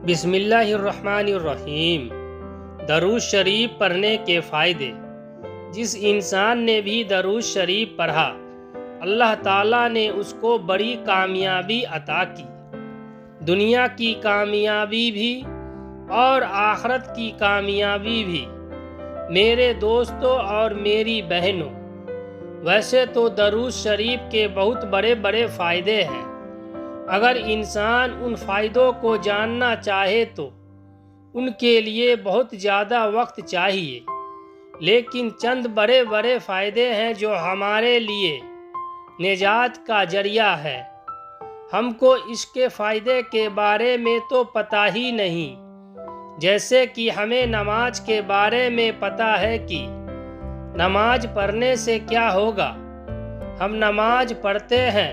بسم اللہ الرحمن الرحیم۔ درود شریف پڑھنے کے فائدے۔ جس انسان نے بھی درود شریف پڑھا اللہ تعالیٰ نے اس کو بڑی کامیابی عطا کی، دنیا کی کامیابی بھی اور آخرت کی کامیابی بھی۔ میرے دوستوں اور میری بہنوں، ویسے تو درود شریف کے بہت بڑے بڑے فائدے ہیں۔ اگر انسان ان فائدوں کو جاننا چاہے تو ان کے لیے بہت زیادہ وقت چاہیے، لیکن چند بڑے بڑے فائدے ہیں جو ہمارے لیے نجات کا ذریعہ ہے۔ ہم کو اس کے فائدے کے بارے میں تو پتہ ہی نہیں، جیسے کہ ہمیں نماز کے بارے میں پتہ ہے کہ نماز پڑھنے سے کیا ہوگا۔ ہم نماز پڑھتے ہیں،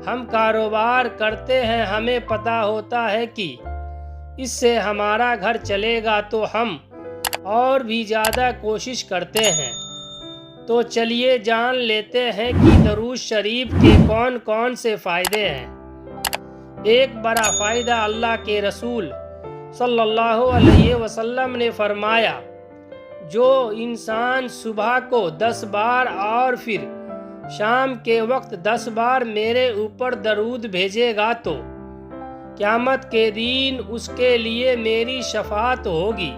ہم کاروبار کرتے ہیں، ہمیں پتہ ہوتا ہے کہ اس سے ہمارا گھر چلے گا تو ہم اور بھی زیادہ کوشش کرتے ہیں۔ تو چلیے جان لیتے ہیں کہ درود شریف کے کون کون سے فائدے ہیں۔ ایک بڑا فائدہ اللہ کے رسول صلی اللہ علیہ وسلم نے فرمایا، جو انسان صبح کو 10 بار اور پھر شام کے وقت 10 بار میرے اوپر درود بھیجے گا تو قیامت کے دن اس کے لیے میری شفاعت ہوگی۔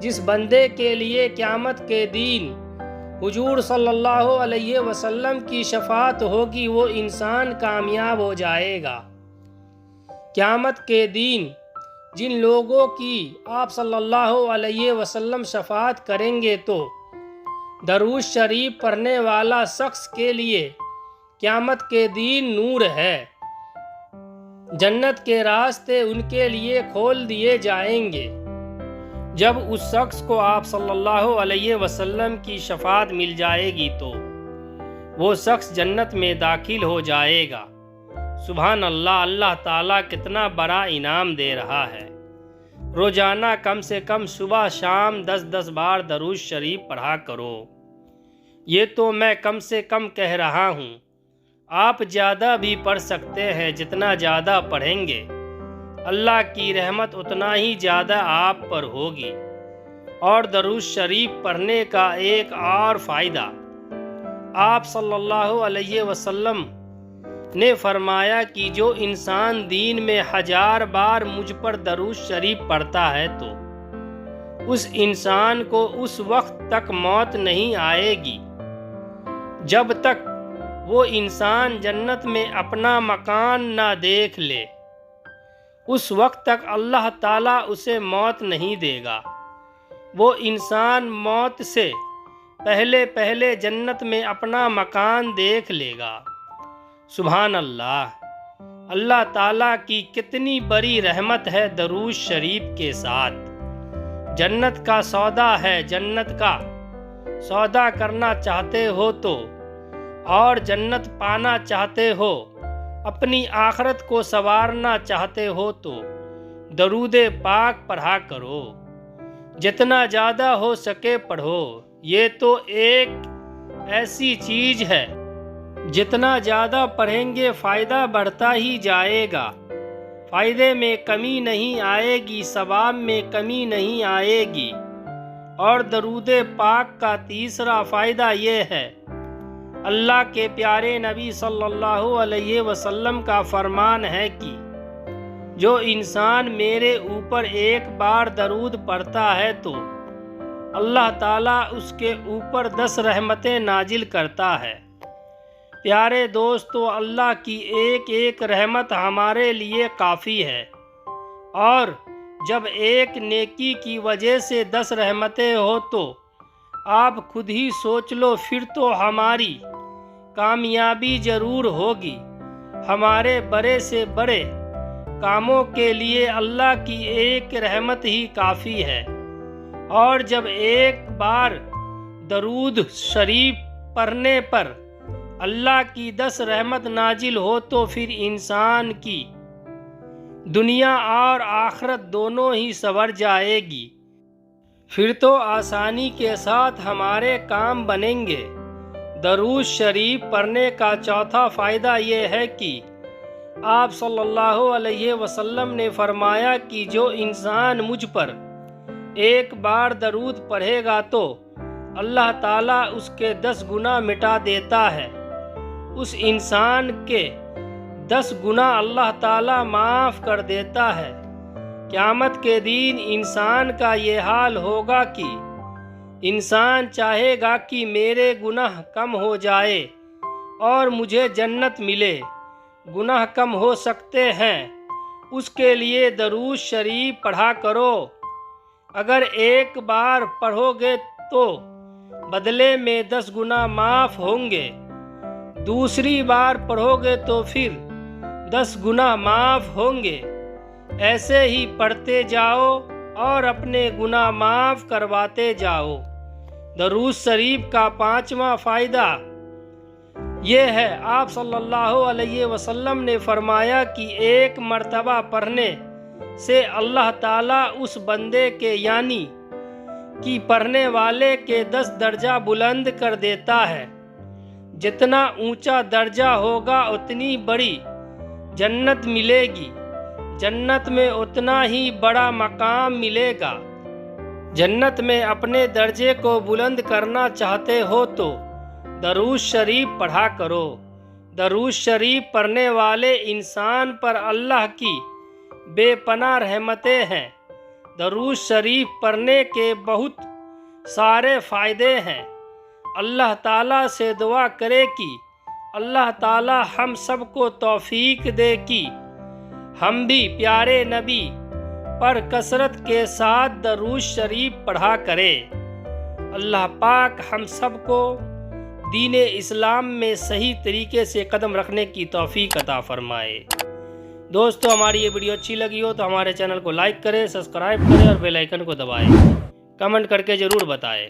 جس بندے کے لیے قیامت کے دن حضور صلی اللہ علیہ وسلم کی شفاعت ہوگی وہ انسان کامیاب ہو جائے گا۔ قیامت کے دن جن لوگوں کی آپ صلی اللہ علیہ وسلم شفاعت کریں گے تو درود شریف پڑھنے والا شخص کے لیے قیامت کے دن نور ہے۔ جنت کے راستے ان کے لیے کھول دیے جائیں گے۔ جب اس شخص کو آپ صلی اللہ علیہ وسلم کی شفاعت مل جائے گی تو وہ شخص جنت میں داخل ہو جائے گا۔ سبحان اللہ، اللہ تعالیٰ کتنا بڑا انعام دے رہا ہے۔ روزانہ کم سے کم صبح شام 10 بار درود شریف پڑھا کرو۔ یہ تو میں کم سے کم کہہ رہا ہوں، آپ زیادہ بھی پڑھ سکتے ہیں۔ جتنا زیادہ پڑھیں گے اللہ کی رحمت اتنا ہی زیادہ آپ پر ہوگی۔ اور درود شریف پڑھنے کا ایک اور فائدہ، آپ صلی اللہ علیہ وسلم نے فرمایا کہ جو انسان دین میں 1000 بار مجھ پر درود شریف پڑھتا ہے تو اس انسان کو اس وقت تک موت نہیں آئے گی جب تک وہ انسان جنت میں اپنا مکان نہ دیکھ لے۔ اس وقت تک اللہ تعالیٰ اسے موت نہیں دے گا۔ وہ انسان موت سے پہلے جنت میں اپنا مکان دیکھ لے گا۔ سبحان اللہ، اللہ تعالیٰ کی کتنی بڑی رحمت ہے درود شریف کے ساتھ۔ جنت کا سودا ہے، جنت کا سودا کرنا چاہتے ہو تو اور جنت پانا چاہتے ہو، اپنی آخرت کو سنوارنا چاہتے ہو تو درود پاک پڑھا کرو۔ جتنا زیادہ ہو سکے پڑھو۔ یہ تو ایک ایسی چیز ہے جتنا زیادہ پڑھیں گے فائدہ بڑھتا ہی جائے گا، فائدے میں کمی نہیں آئے گی، ثواب میں کمی نہیں آئے گی۔ اور درود پاک کا تیسرا فائدہ یہ ہے، اللہ کے پیارے نبی صلی اللہ علیہ وسلم کا فرمان ہے کہ جو انسان میرے اوپر ایک بار درود پڑھتا ہے تو اللہ تعالیٰ اس کے اوپر 10 رحمتیں نازل کرتا ہے۔ پیارے دوستو، اللہ کی ایک ایک رحمت ہمارے لیے کافی ہے، اور جب ایک نیکی کی وجہ سے 10 رحمتیں ہو تو آپ خود ہی سوچ لو، پھر تو ہماری کامیابی ضرور ہوگی۔ ہمارے بڑے سے بڑے کاموں کے لیے اللہ کی ایک رحمت ہی کافی ہے۔ اور جب ایک بار درود شریف پڑھنے پر اللہ کی 10 رحمت نازل ہو تو پھر انسان کی دنیا اور آخرت دونوں ہی سنور جائے گی۔ پھر تو آسانی کے ساتھ ہمارے کام بنیں گے۔ درود شریف پڑھنے کا چوتھا فائدہ یہ ہے کہ آپ صلی اللہ علیہ وسلم نے فرمایا کہ جو انسان مجھ پر ایک بار درود پڑھے گا تو اللہ تعالیٰ اس کے 10 گناہ مٹا دیتا ہے۔ اس انسان کے 10 گناہ اللہ تعالیٰ معاف کر دیتا ہے۔ قیامت کے دن انسان کا یہ حال ہوگا کہ انسان چاہے گا کہ میرے گناہ کم ہو جائے اور مجھے جنت ملے۔ گناہ کم ہو سکتے ہیں، اس کے لیے درود شریف پڑھا کرو۔ اگر ایک بار پڑھو گے تو بدلے میں 10 گناہ معاف ہوں گے، دوسری بار پڑھو گے تو پھر 10 گناہ معاف ہوں گے۔ ایسے ہی پڑھتے جاؤ اور اپنے گناہ معاف کرواتے جاؤ۔ درود شریف کا 5واں فائدہ یہ ہے، آپ صلی اللہ علیہ وسلم نے فرمایا کہ ایک مرتبہ پڑھنے سے اللہ تعالیٰ اس بندے کے یعنی کہ پڑھنے والے کے 10 درجہ بلند کر دیتا ہے۔ جتنا اونچا درجہ ہوگا اتنی بڑی جنت ملے گی، جنت میں اتنا ہی بڑا مقام ملے گا۔ جنت میں اپنے درجے کو بلند کرنا چاہتے ہو تو درود شریف پڑھا کرو۔ درود شریف پڑھنے والے انسان پر اللہ کی بے پناہ رحمتیں ہیں۔ درود شریف پڑھنے کے بہت سارے فائدے ہیں۔ اللہ تعالیٰ سے دعا کرے کہ اللہ تعالیٰ ہم سب کو توفیق دے کہ ہم بھی پیارے نبی پر کثرت کے ساتھ درود شریف پڑھا کرے۔ اللہ پاک ہم سب کو دین اسلام میں صحیح طریقے سے قدم رکھنے کی توفیق عطا فرمائے۔ دوستو، ہماری یہ ویڈیو اچھی لگی ہو تو ہمارے چینل کو لائک کریں، سبسکرائب کریں اور بیل آئیکن کو دبائیں۔ کمنٹ کر کے ضرور بتائیں۔